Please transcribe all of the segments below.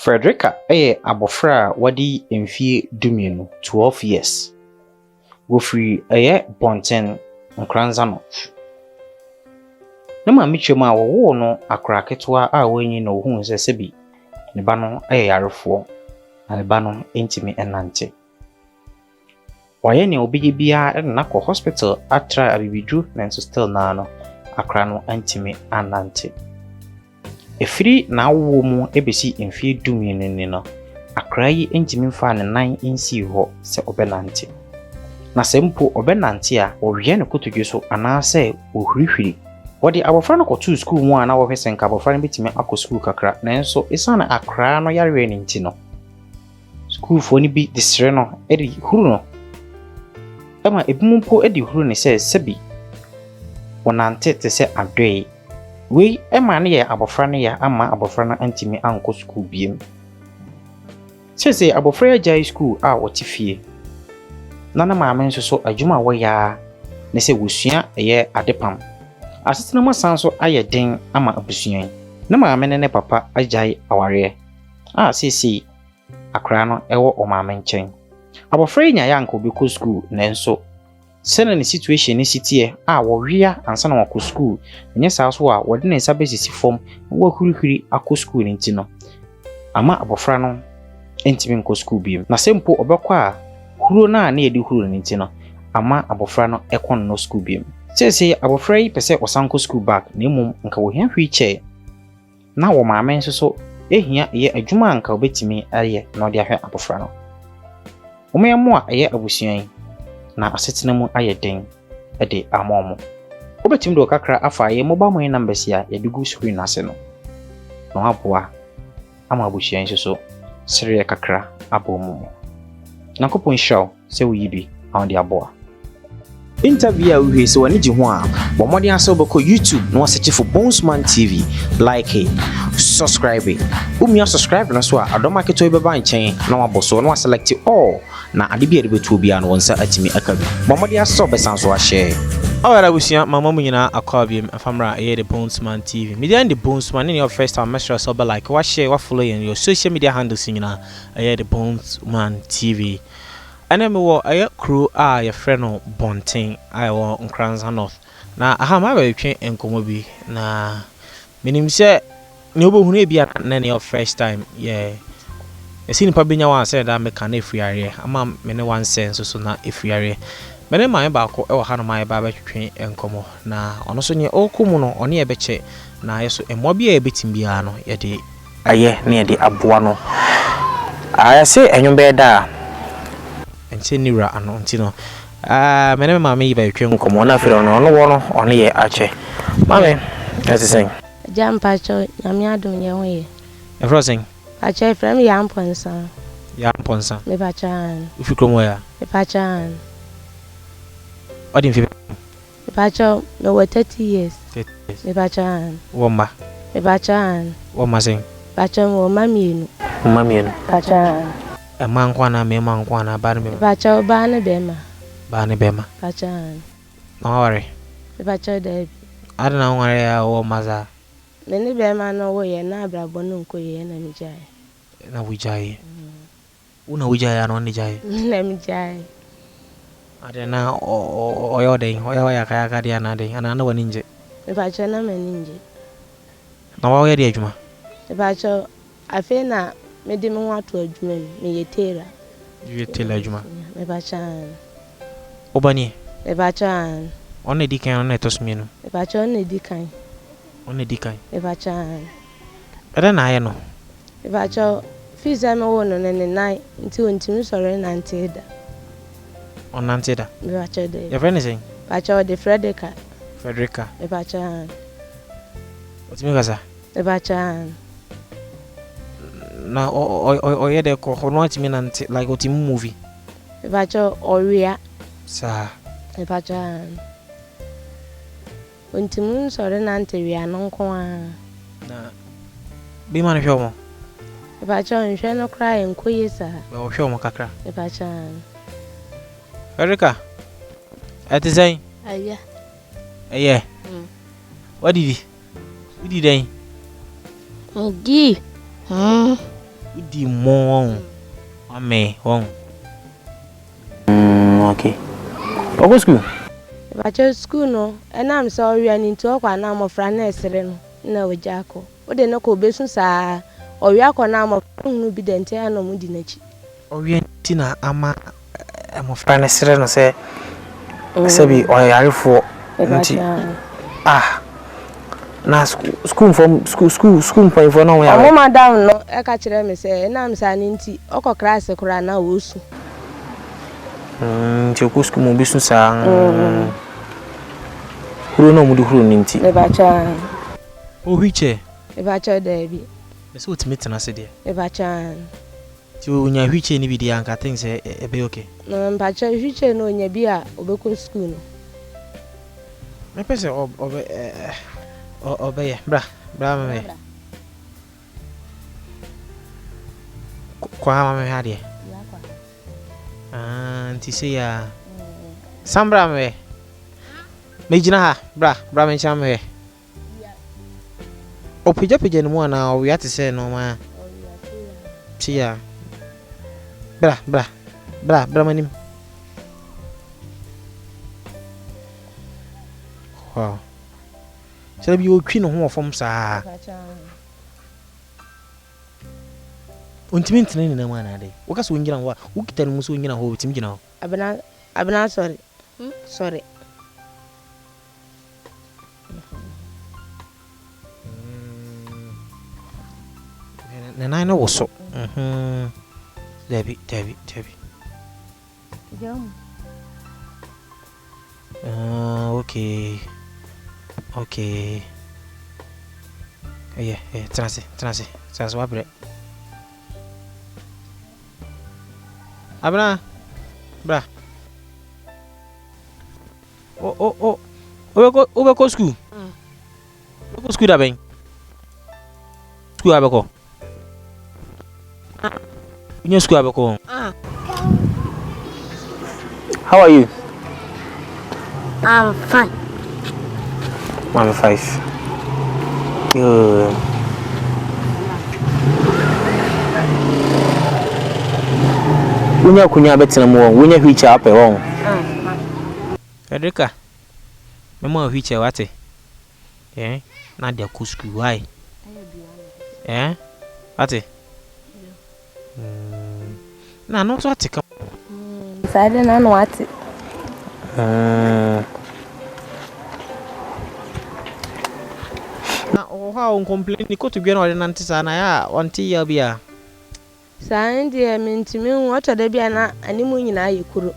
Fredericka abofra wadi mfie dumienu 12 years. Wofri bonten nkranza no. Na ma mitwema wo no akra ketwa a wanyi na ohun se sebi ne ba no yarefo na ne ba no entimi enante. Waye ne obi bia na ko hospital atra abibidru na nso still na no akra no entimi anante. Efiri na awo mu ebesi mfie dumienu ni no akra yi entimi mfa ne nan ensi ho se obenante. Na sempo obenante a owie ne kotodwe so anase ohwirihwiri. Wodi abofra no kotu school mu ana wo hwese nka abofra no betime akọ school kakra na enso isana akra no yarwe ne nti no school fo ni bi disre no edi huru no ama ebumpo edi huru ne se sebi wonante te se adwe we ema ne ya abofra ne ya ama abofra no antimi anko school biem sese abofra ya jai school a wotifie nana maame nso so adwuma wo ya ne se wosua adepam asitena masanso ayeden ama abusuan na maame ne papa ajai aware sese akra no ewo o maame nchen abofra nya ya anko bi ko school nenso sene ne situation ne sitie wo wia ansa na wako school nye saaso a wode ne nsa besisi fom wo hurihuri akọ school ne ntino ama abofra no entimi nko school bi na sempo obekọ a huro na edi huro ne ntino ama abofra no ekon no school bi sese abofra yi pese osanko school back na emum nka wo hia hwiche na wo maame nso so ehia adwuma nka obetimi aye na odi ahwe abofra no omeyamo a abusuan na asetena mu ayeden ede amomo obetimi do kakra afa mobile money numbers ya yedugu screen ase no aboa ama abusuan nso so sere kakra abomo na kopon show se wibi awon aboa interview we so wani ji ho a bo modi aso beko YouTube no search for Bonesman TV, like it, subscribe it. Subscribe na so a adoma keto be ba nchen na waboso na select all na ade bi betu bia no wonsa atimi akabi bo modi aso be san so a share. Alright, abusia mama mu nyina akwabiam afamra the Bonesman TV. Media and the Bonesman in your first time message so be like, wa share, wa follow in your social media handles nyina the Bonesman TV. Ene me wo crew your friend no bonten wo nkranza north na aha ma ba twen enkomo bi na minim se ne obohunu e bia na ne your first time esi nipa benya wan say da me ka na efuare ama me ne wan sense so na efuare me ne man ba ko e wo ha no man ba ba twen enkomo na ono so nye okumu no one e beche na yeso emo bia e betim bia no ye de ne de aboa no se enyo be da enche nira ano ntino mene mama yi ba twen komo na fere no no ono ye ache mame ese sen jampa cho nyame adom ye ho ye everything ache from yamponsa me bachan ufikromo ya me bachan odin fi me bacho me 30 years me bachan womba me bachan womma sen bachan wo mamienu bachan mankwana me mankwana ba me bacha ba ne bema bacha no worry bacha de adana ware ya wo maza me ne bema no wo ye na abrabo no nko ye na mi jai na wijai una wijai no ni jai na mi jai adana oyo de oyo ya kaya ka dia na de ana na wani nje bacha na mani nje na wo ye de adwuma bacha afi na me de me wato adwuma me yetera adwuma me bachan obani me bachan on e dikan on e tosmino me bachan on e dikan me bachan era na aye no me bachan fiza me wo no ne nai nti ontimi sore na ntida on nantida me bachan de your friend is saying bachan de Fredericka me bachan otimi gaza me bachan na o ye de ko no atimi na like otimi movie me bachan oria sa me bachan ontimi sore na ntewia no nko a na bi man hwe mo me bachan hwe no kra enko yesa o hwe mo kakra me bachan Fredericka atizai aya what did he then Mudi Udi mo ame won. Okay. Ogo school. Bacha school no, enam sa owia ni nti okwa na amofra na esere no na ojako. O de no ko besu saa owia ko na amofra hunu bi de ntia na mu di nachi. Owia ti na ama amofra na esere no se bi oyarefo nti na school point for no ya. Omo madam no e ka kire me se enam sa ni nti okọ class kura na wosu. Nti okusku mo bisu sa. Huru no mudi huru ni nti. E bacha. O hwiche. E bacha da bi. Me so ultimate na se de. E bacha. Ti onya hwiche ni bi de anka think say e be okay. No bacha hwiche no onya bi a obekọ school no. Me pese obeye bra me. Kwa mama ha de. Nti se ya Sambra me jina ha bra me cham he opija no mo na o ya te se no ma ti ya bra manim wow se bi o twi no ho ofom sa Untimi ntene na ma na de. Woka so ngira wa, wukita no so ngira ho bitim gina ho. Abena sorry. Sorry. Na na no so. Debi. Jam. Okay. Transi wa bre. Abra. Bra. Obeko school. Obeko school da ben. School abeko. Unyo school abeko. How are you? I'm fine. I'm 5. Good. Unya kunya betina mo unya hwicha ape won. Fredericka. Memo hwicha wate. Na dia ku school why? Wate. Na no so ate ka. Sade na no ate. Na ha on complain ko to gbe na ordinance sa na ya wanti ya bia. Saa ndi me ntimi hu oto da bia na animu nyina ayekuro.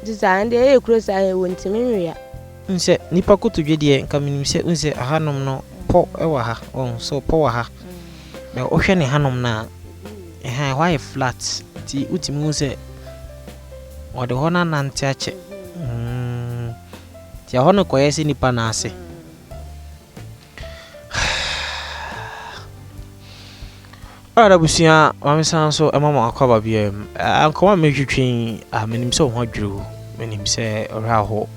Di saa ndi ayekuro saa he wontimi nwia. Nse nipa ko to dwe de nka minim se nse ahanom no po ewa ha. So po wa ha. Na ohwe ne hanom na why flat ti utimi hu se ode ho na nante ache. Ti ahono koyese nipa na ase. Ara busia mamisan so mama akwaba biem ankoma mehwetwen menim se ho adwuru menim se ora ho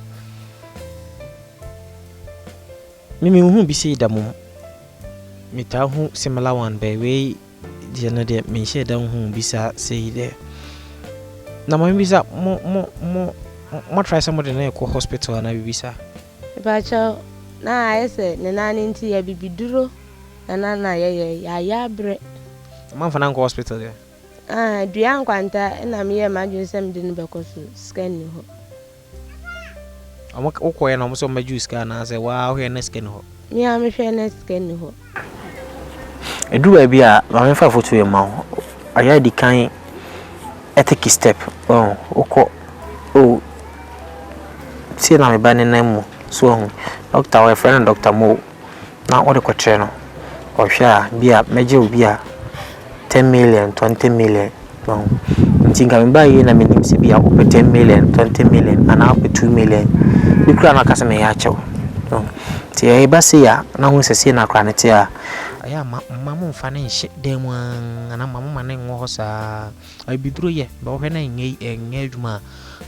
mimi hu bi se damum mita hu similar one by way dia na de me she dan hu bi sa sei de na mo bi sa mo try somebody na ko hospital na bi sa Bacha na ayese ne nani nti ya bibiduro na ya bre. Man for nanko hospital there. Duan kwanta na me ye madwin sem de no bekoso scan ni ho. Amaka okoye na mo so maju scan na say wa ho na scan ho. Me am hwe na scan ni ho. Edu ba bia ma me fa photo ye ma ho. Aya di kan ethic step. Oko see na me ba ne nan mu so doctor we friend Dr. Mo na o de ko tre no. O hwa bia meje obi a 10 million, 20 million. Ntinga mba yi na minim se bia ope 10 million, 20 million, ana ope 2 million. Bikura na kasa me ya chew. Ti e ba se ya na hu sese na kra ne ti a. Aya mamu mfa ne hye dem ana mamu ma ne ngo sa. Ai biduro ye, ba wo na nye adwuma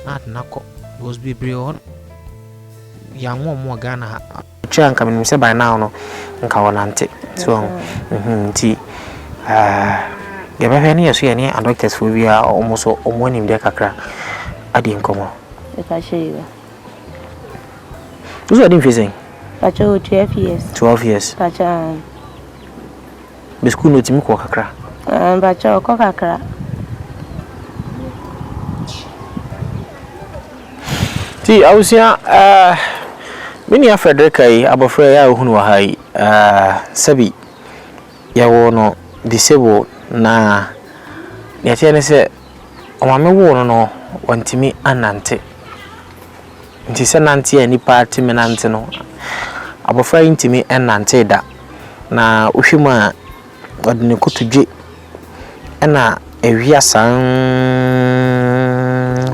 na nakọ was bebre on. Ya nwo mo Ghana. Chia nka minim se by now no nka wonante. So ti Get back any as any and doctors for we are almost one in their kakra. I didn't come on. If I show you. Who's wedding facing? Pacho 12 years. 12 years. Pacha. The school no team kakra. Pacho kakra. See, I was here, many of Fredericka, abofra ya hunu wa hai, sabi, ya wono disabled na, yatiane se, omame wono no, wantimi anante. Nti se nante ya nipa ati menante no, abofra intimi anante da, na ushima wadini kutuje, ena ewia sang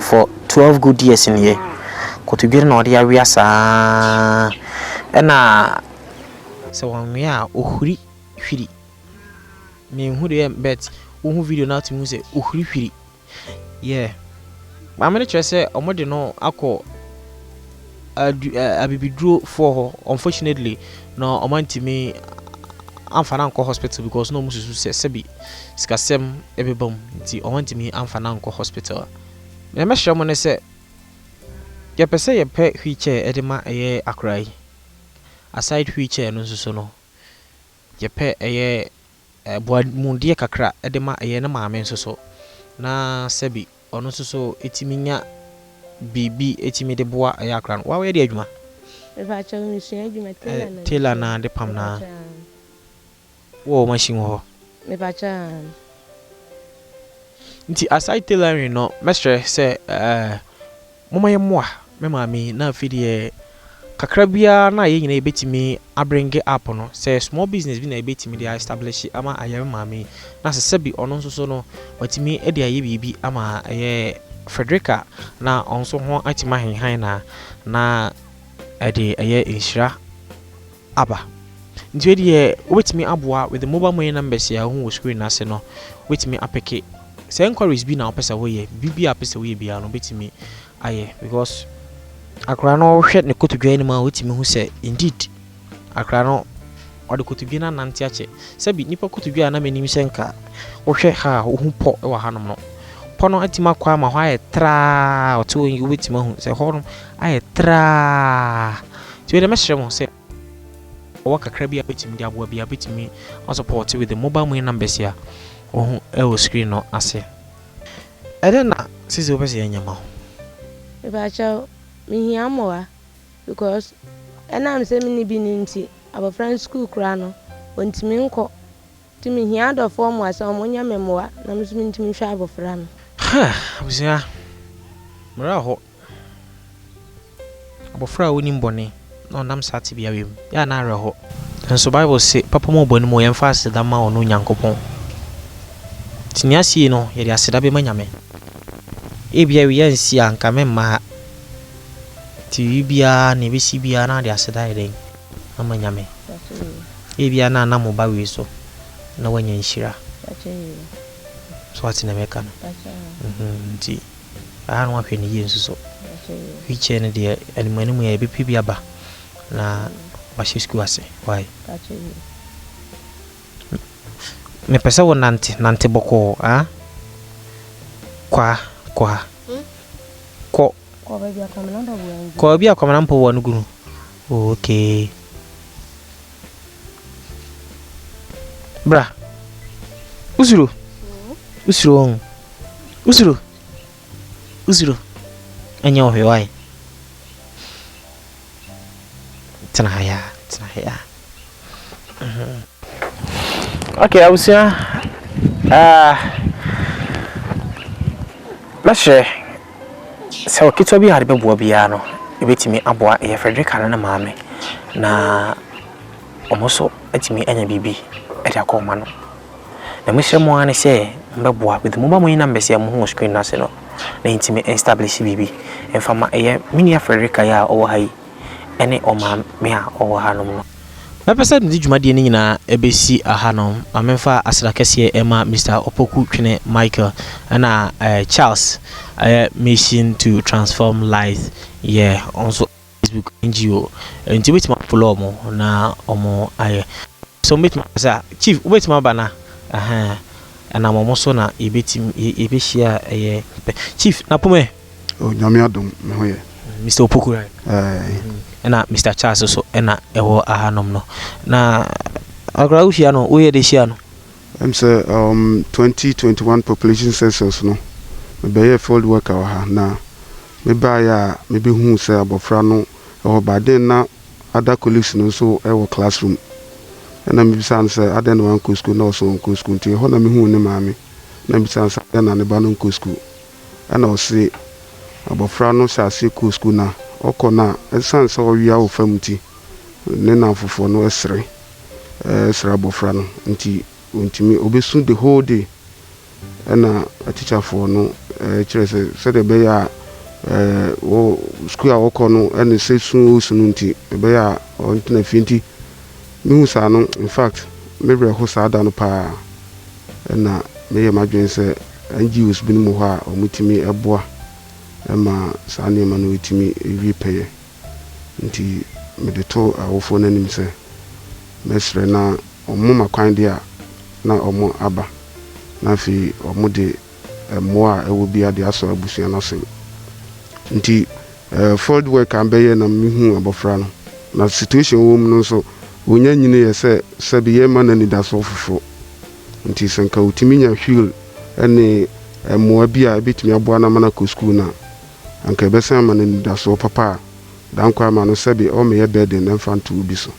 for 12 good years in here. Kotubiri na odi awia sa ena so wan a ohuri hwiri me huri em bet wo video na to mu se ohuri hwiri yeah ma me chere se omode no akọ abibiduro for unfortunately no omantimi amfana nko hospital because no mususu se sebi sikasem ebebam nti omantimi amfana nko hospital me mehwe mo ne se ya pese ye pe wheelchair edema eye akrai aside wheelchair no so no ye pe eye boadmunde kakra edema eye na maame so na sebi ono so etiminya bibi etimi de boa eye akra wa we de adwuma If I show you adwuma tailor na de pam na wo machine ho me pacha nti aside tailoring no mestre se mama ye moa me mami na afidie kakra bia na ye nyina ebetimi abringe up no say small business bi na ebetimi dey establish ama aye mami na se bi ono so no watimi e dey aye bibi ama aye Fredericka na onso ho atima henhan na e dey aye inshira aba nti we dey wetimi aboa with the mobile money numbers ya hu screen na se no wetimi apeke say inquiries bi na opesa wo ye bibi apesa wo ye bia no betimi aye because akra no hwet ne kotudwa ni ma wetimi hu se indeed akra no ode kotudwa na nante ache sabi nipa kotudwa na menim senka wo hwe ha wo hu po e wa hanom no po no atima kwa ma ho aye tra oto wetimi hu se ho no aye tra ti we de mesre mo se wo kakra bia betimi dia boa bia betimi on support with the mobile money numbers ya wo hu screen no ase edena sisi opese yanyama If I show me here more because and I'm saying me binti our friend school crano went to me unko to me here the form was on one memoir na me to me shy of friend ha abusua mara ho abofra woni mbone na ondam sati bia wem ya na ara ho nso bible say papa mo boni mo yem fast da ma ono nyankopon tiniasi no ye dia seda be manyame ebia wi yansi anka memma ti bia ne bisi bia na dia seda eden amanyame ebia na na mo ba wi so na wanya nshira so ati na meka no nti no ahwe ne yensu so wiche ne de animani mu ya bepi bia ba na ba shi school ase why me pesa wo nante boko kwa bia kwa mpo wonu guru okay bra usuru anya ohwe wai tana haya okay I was here Mashe so kitwa bi hade beboa bia no ebetimi aboa e Fredericka na maame na omoso atimi anya bibi e dia ko ma no na mhye mo ane se mbeboa with mo ba mo ina mbese mo ho screen na se no na intimi establish bibi enfama e mini Fredericka ya owo hai ene o ma me a owo hanom no na pesa ndi dwumade ni nyina ebesi ahanom amemfa asrakese ema Mr. Opoku twene Michael na Charles mission to transform lives also Facebook NGO nti wetima follow mo na omo so meet sa chief wetima bana and I'm almost on a share a chief Napume. Oh, Yamiadum, Mr. Opukura, and Mr. Charles so and ewo ahanom no. Na Agrausiano, we the Shiano. I'm say 2021 population census no. Be a field worker na. Maybe who say abofra no or by then na other colleagues no so our classroom. And I'm saying say I don't want to school no so go school till ho na me hu ne maame. Na be saying say na ne ba no go school. And I say abofra no sha say go school na okona esan say o wia wo famuti. Ne na fofo no esre. Esre abofra no nti ontimi obesu the whole day. And a teacher for no say the be ya school a woko no and say soon nti be ya on na finti me sa no in fact me bre ho sa da no pa na me ma dwen say NGOs bi no ho a omutimi eboa ma sa ne ma no utimi wi peye nti me de to awofo na nim say mesre na omo makwan dia na omo aba na fi omo de moa ewo bia de aso abusua na se nti field work ambe na mihu abofra no na situation wo mu no so wonya nyine ye se be ye man ni da so fofo nti senka utimi nya hwil ene moa bia betimi aboa na mana ko school na anka be san man ni da so papa dan kwa ma no se be o me ye burden na fantu bi so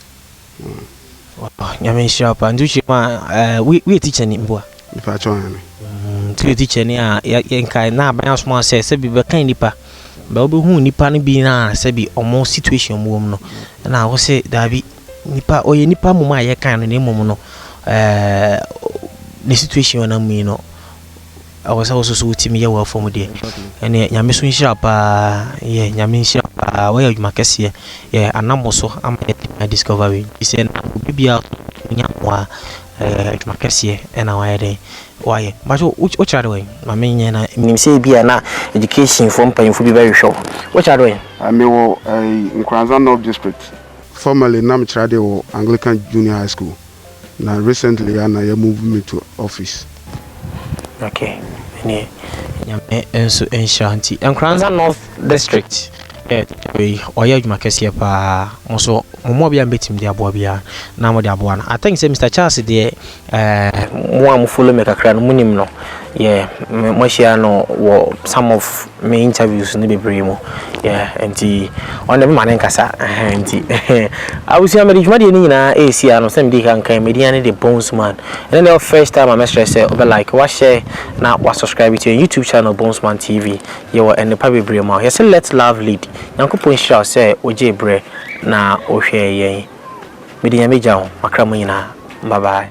nyame shapa nduchi ma we teacher ni mboa ifa chon tu teacher ni a yenka na ban so ma se be kan nipa ba obi hu nipa no bi na se bi omo situation mu no na wo se dabi nipa oye nipa mu ma ye kan no ne mu no the situation na mu no awo sa wo so utimi ye wa form de ene nyame so nhira pa ye nyame nhira pa wo ye adwuma kese ye anamoso am discovery ise na bibia nya wa adwuma kese ena wa ye de why but what are doing my main na nim say bia na education from paying bi very sure what are doing I me wo Nkranza North District formerly na me trade wo Anglican Junior High School na recently ana ya move me to office okay any nyame enso enshanti Nkranza North District we oya adwuma kese pa mo mo bia betim dia boa bia na mo dia boa na I think say Mr. Charles de mo am follow me kakra no munim no yeah mo share no some of me interviews ni bebre mo yeah enti on the man nkasa enti I will see am adwuma de ni nyina esi ano sem di kan kan media ne the Bones Man and then the first time I message say over like wa share na wa subscribe to your YouTube channel Bones Man TV you and the bebre mo yes let's love lead Yankopon shall say oje bre na ohwe yen media meja ho makra mo nyina bye bye.